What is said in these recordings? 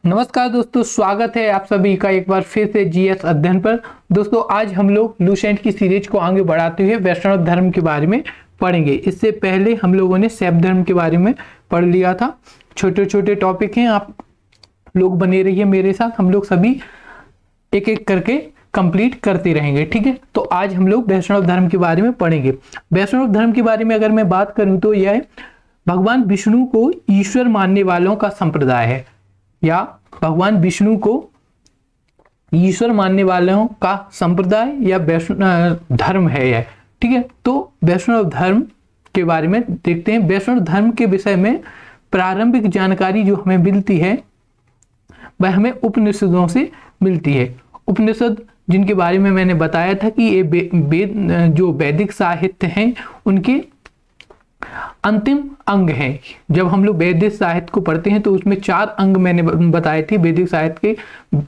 नमस्कार दोस्तों, स्वागत है आप सभी का एक बार फिर से जीएस अध्ययन पर। दोस्तों आज हम लोग लुसेंट की सीरीज को आगे बढ़ाते हुए वैष्णव धर्म के बारे में पढ़ेंगे। इससे पहले हम लोगों ने शैव धर्म के बारे में पढ़ लिया था। छोटे छोटे टॉपिक हैं, आप लोग बने रहिए मेरे साथ, हम लोग सभी एक एक करके कंप्लीट करते रहेंगे। ठीक है, तो आज हम लोग वैष्णव धर्म के बारे में पढ़ेंगे। वैष्णव धर्म के बारे में अगर मैं बात करूं तो यह भगवान विष्णु को ईश्वर मानने वालों का संप्रदाय है, या भगवान विष्णु को ईश्वर मानने वालों का संप्रदाय या वैष्णव धर्म है यह। ठीक है, तो वैष्णव धर्म के बारे में देखते हैं। वैष्णव धर्म के विषय में प्रारंभिक जानकारी जो हमें मिलती है वह हमें उपनिषदों से मिलती है। उपनिषद जिनके बारे में मैंने बताया था कि ये वेद जो वैदिक साहित्य हैं उनके अंतिम अंग हैं। जब हम लोग वैदिक साहित्य को पढ़ते हैं तो उसमें 4 अंग मैंने बताए थे वैदिक साहित्य के: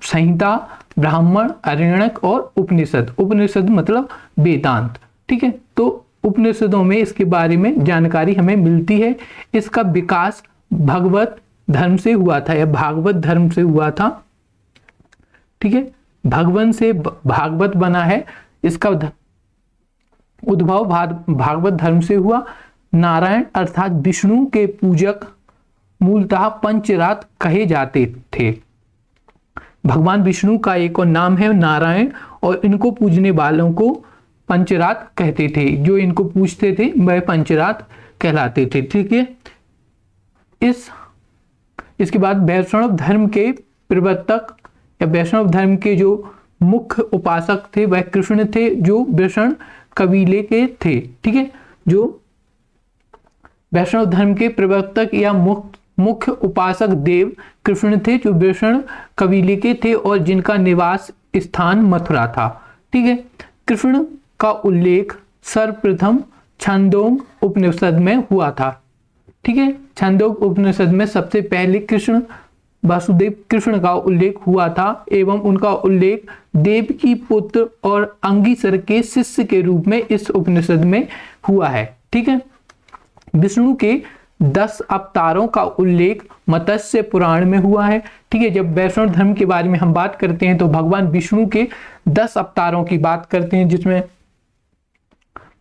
संहिता, ब्राह्मण, आरण्यक और उपनिषद। उपनिषद मतलब वेदांत। ठीक है, तो उपनिषदों में इसके बारे में जानकारी हमें मिलती है। इसका विकास भगवत धर्म से हुआ था या भागवत धर्म से हुआ था। ठीक है, भगवान से भागवत बना है। इसका उद्भव भागवत धर्म से हुआ। नारायण अर्थात विष्णु के पूजक मूलतः पंचरात कहे जाते थे। भगवान विष्णु का एक और नाम है नारायण, और इनको पूजने वालों को पंचरात कहते थे। जो इनको पूजते थे वह पंचरात कहलाते थे। ठीक है, इसके बाद वैष्णव धर्म के प्रवर्तक या वैष्णव धर्म के जो मुख्य उपासक थे वह कृष्ण थे, जो वैष्णव कबीले के थे। ठीक है, जो वैष्णव धर्म के प्रवर्तक या मुख्य उपासक देव कृष्ण थे, जो वैष्णव कबीले के थे और जिनका निवास स्थान मथुरा था। ठीक है, कृष्ण का उल्लेख सर्वप्रथम छांदोग्य उपनिषद में हुआ था। ठीक है, छांदोग्य उपनिषद में सबसे पहले कृष्ण वासुदेव कृष्ण का उल्लेख हुआ था एवं उनका उल्लेख देव की पुत्र और अंगिसर के शिष्य के रूप में इस उपनिषद में हुआ है। ठीक है, विष्णु के 10 अवतारों का उल्लेख मत्स्य पुराण में हुआ है। ठीक है, जब वैष्णव धर्म के बारे में हम बात करते हैं तो भगवान विष्णु के 10 अवतारों की बात करते हैं, जिसमें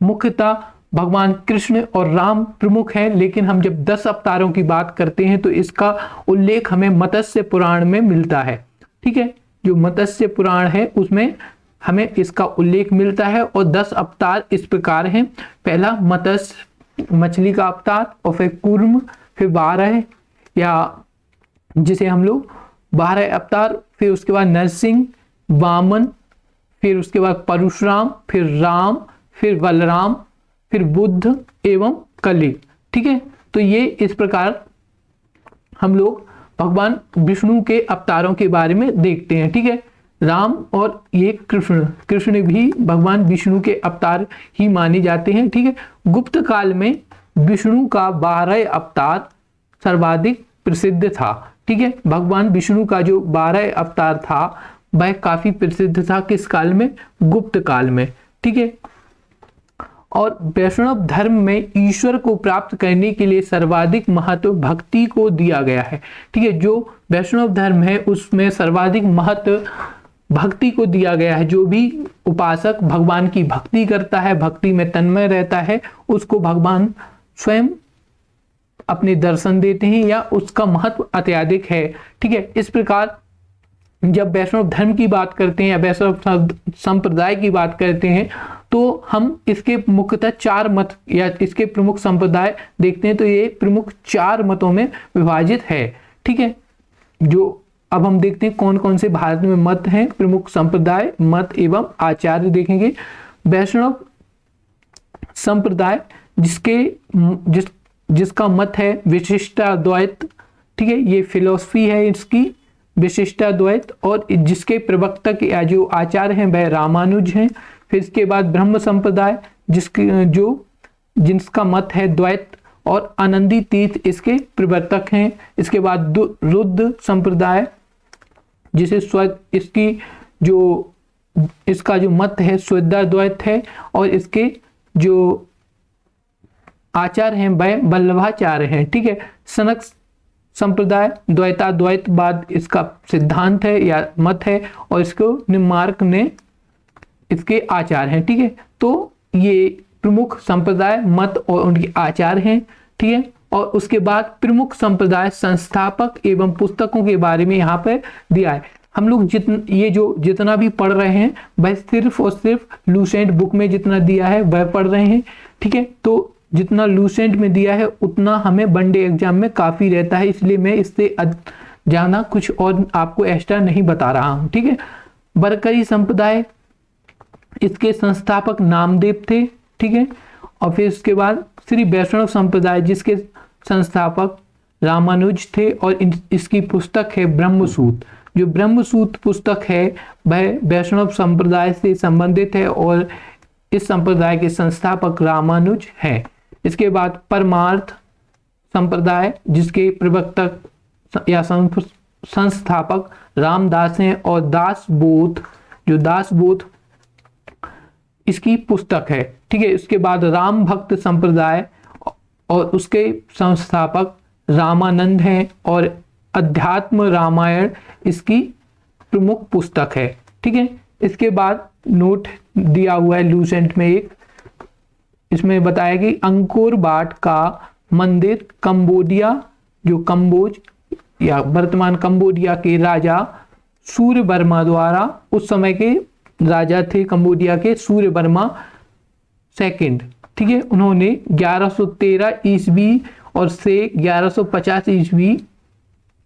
मुख्यतः भगवान कृष्ण और राम प्रमुख हैं। लेकिन हम जब 10 अवतारों की बात करते हैं तो इसका उल्लेख हमें मत्स्य पुराण में मिलता है। ठीक है, जो मत्स्य पुराण है उसमें हमें इसका उल्लेख मिलता है। और 10 अवतार इस प्रकार हैं: पहला मत्स्य मछली का अवतार, और फिर कूर्म, फिर 12 या जिसे हम लोग 12 अवतार, फिर उसके बाद नरसिंह, वामन, फिर उसके बाद परशुराम, फिर राम, फिर बलराम, फिर बुद्ध एवं कलि। ठीक है, तो ये इस प्रकार हम लोग भगवान विष्णु के अवतारों के बारे में देखते हैं। ठीक है, राम और ये कृष्ण भी भगवान विष्णु के अवतार ही माने जाते हैं। ठीक है, गुप्त काल में विष्णु का 12 अवतार सर्वाधिक प्रसिद्ध था। ठीक है, भगवान विष्णु का जो 12 अवतार था वह काफी प्रसिद्ध था। किस काल में? गुप्त काल में। ठीक है, और वैष्णव धर्म में ईश्वर को प्राप्त करने के लिए सर्वाधिक महत्व भक्ति को दिया गया है। ठीक है, जो वैष्णव धर्म है उसमें सर्वाधिक महत्व भक्ति को दिया गया है। जो भी उपासक भगवान की भक्ति करता है, भक्ति में तन्मय रहता है, उसको भगवान स्वयं अपने दर्शन देते हैं या उसका महत्व अत्यधिक है। ठीक है, इस प्रकार जब वैष्णव धर्म की बात करते हैं या वैष्णव संप्रदाय की बात करते हैं तो हम इसके मुख्यतः 4 मत या इसके प्रमुख संप्रदाय देखते हैं। तो ये प्रमुख 4 मतों में विभाजित है। ठीक है, जो अब हम देखते हैं कौन कौन से भारत में मत हैं, प्रमुख संप्रदाय, मत एवं आचार्य देखेंगे। वैष्णव संप्रदाय जिसका मत है विशिष्टाद्वैत। ठीक है, ये फिलॉसफी है इसकी, विशिष्टाद्वैत, और जिसके प्रवक्ता या जो आचार्य हैं वह रामानुज हैं। फिर इसके बाद ब्रह्म संप्रदाय जिसका मत है द्वैत, और आनंदी तीर्थ इसके प्रवर्तक हैं। इसके बाद रुद्र संप्रदाय जिसे इसका जो मत है शुद्धाद्वैत है, और इसके जो आचार्य हैं वह वल्लभाचार्य हैं। ठीक है, संप्रदाय द्वैताद्वैतवाद इसका सिद्धांत है या मत है, और इसको निम्बार्क ने इसके आचार हैं। ठीक है, तो ये प्रमुख संप्रदाय मत और उनके आचार हैं। ठीक है, और उसके बाद प्रमुख संप्रदाय संस्थापक एवं पुस्तकों के बारे में यहाँ पर दिया है। हम लोग जितना भी पढ़ रहे हैं वह सिर्फ और सिर्फ लूसेंट बुक में जितना दिया है वह पढ़ रहे हैं। ठीक है, तो जितना लूसेंट में दिया है उतना हमें वनडे एग्जाम में काफ़ी रहता है, इसलिए मैं इससे ज़्यादा कुछ और आपको एक्स्ट्रा नहीं बता रहा हूँ। ठीक है, बरकरी संप्रदाय, इसके संस्थापक नामदेव थे। ठीक है, और फिर उसके बाद श्री वैष्णव संप्रदाय जिसके संस्थापक रामानुज थे, और इसकी पुस्तक है ब्रह्मसूत्र। जो ब्रह्मसूत्र पुस्तक है वह वैष्णव संप्रदाय से संबंधित है और इस संप्रदाय के संस्थापक रामानुज हैं। इसके बाद परमार्थ संप्रदाय जिसके प्रवर्तक या संस्थापक रामदास हैं, और दासबोध इसकी पुस्तक है। ठीक है, इसके बाद राम भक्त संप्रदाय और उसके संस्थापक रामानंद हैं, और अध्यात्म रामायण इसकी प्रमुख पुस्तक है। ठीक है, इसके बाद नोट दिया हुआ है लूसेंट में एक, इसमें बताया कि अंकोर वाट का मंदिर कंबोडिया, जो कंबोज या वर्तमान कंबोडिया के राजा सूर्यवर्मा द्वारा, उस समय के राजा थे कंबोडिया के सूर्यवर्मा सेकंड। ठीक है, उन्होंने 1113 ईस्वी और से 1150 ईस्वी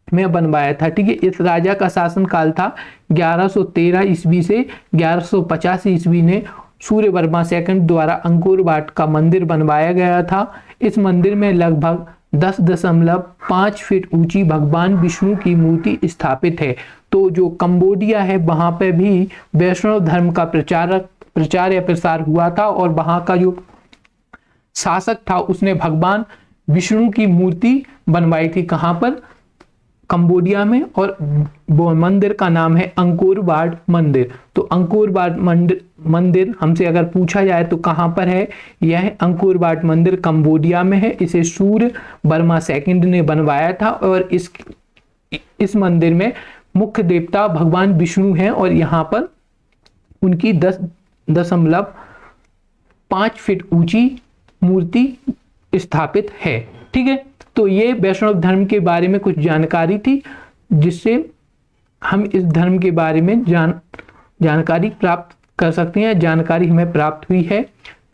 में बनवाया था। ठीक है, इस राजा का शासन काल था 1113 ईस्वी से 1150 ईस्वी ने सूर्यवर्मा सेकंड द्वारा अंकोर वाट का मंदिर बनवाया गया था। इस मंदिर में लगभग 10.5 फीट ऊंची भगवान विष्णु की मूर्ति स्थापित है। तो जो कंबोडिया है वहां पे भी वैष्णव धर्म का प्रचार या प्रसार हुआ था, और वहां का जो शासक था उसने भगवान विष्णु की मूर्ति बनवाई थी। कहां पर? कंबोडिया में, और वो मंदिर का नाम है अंकोर वाट मंदिर। तो अंकोर वाट मंदिर हमसे अगर पूछा जाए तो कहां पर है? यह अंकोर वाट मंदिर कंबोडिया में है। इसे सूर्यवर्मा सेकंड ने बनवाया था, और इस मंदिर में मुख्य देवता भगवान विष्णु हैं, और यहाँ पर उनकी 10.5 फीट ऊंची मूर्ति स्थापित है। ठीक है, तो ये वैष्णव धर्म के बारे में कुछ जानकारी थी, जिससे हम इस धर्म के बारे में जानकारी प्राप्त कर सकते हैं। जानकारी हमें प्राप्त हुई है।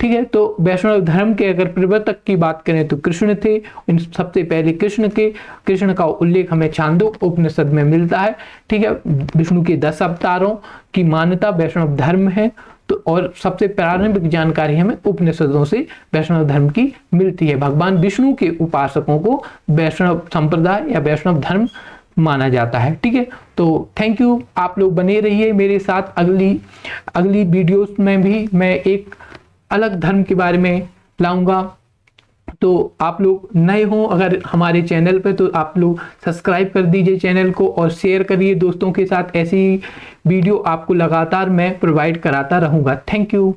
ठीक है, तो वैष्णव धर्म के अगर प्रवर्तक की बात करें तो कृष्ण थे। इन सबसे पहले कृष्ण का उल्लेख हमें छांदोग्य उपनिषद में मिलता है। ठीक है, विष्णु के 10 अवतारों की मान्यता वैष्णव धर्म है। तो और सबसे प्रारंभिक जानकारी हमें उपनिषदों से वैष्णव धर्म की मिलती है। भगवान विष्णु के उपासकों को वैष्णव संप्रदाय या वैष्णव धर्म माना जाता है। ठीक है, तो थैंक यू, आप लोग बने रहिए मेरे साथ। अगली वीडियोस में भी मैं एक अलग धर्म के बारे में लाऊंगा। तो आप लोग नए हो अगर हमारे चैनल पे, तो आप लोग सब्सक्राइब कर दीजिए चैनल को और शेयर करिए दोस्तों के साथ। ऐसी वीडियो आपको लगातार मैं प्रोवाइड कराता रहूँगा। Thank you.